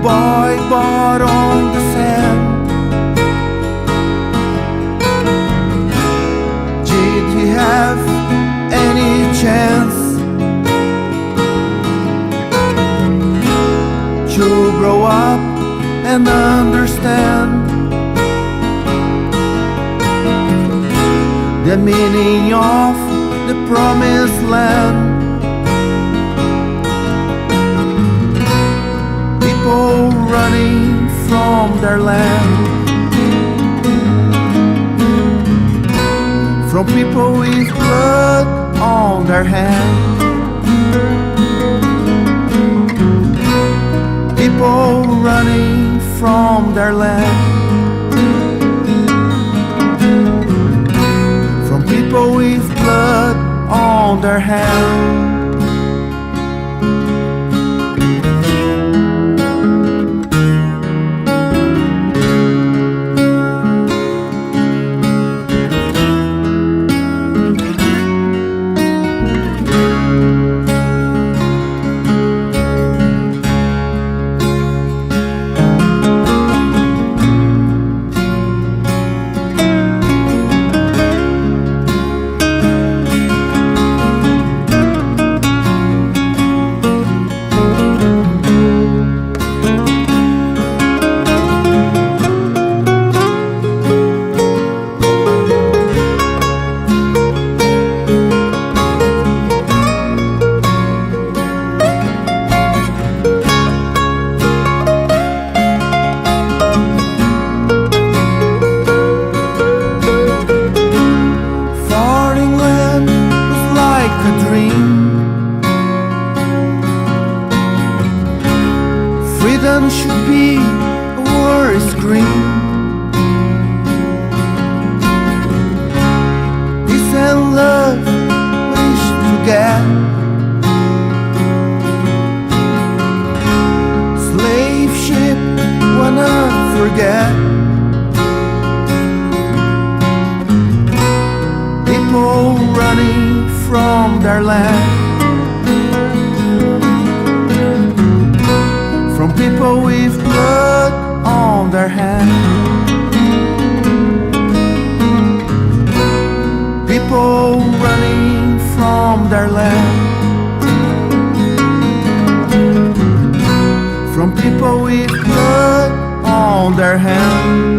boy born on the sand. Did he have any chance to grow up and understand the meaning of the promised land? People running from their land, from people with blood on their hands. People running from their land, from people with blood on their hands. Freedom should be a war scream. Peace and love wish to get. Slave ship wanna forget. People running from their land, from people with blood on their hands. People running from their land, from people with blood on their hands.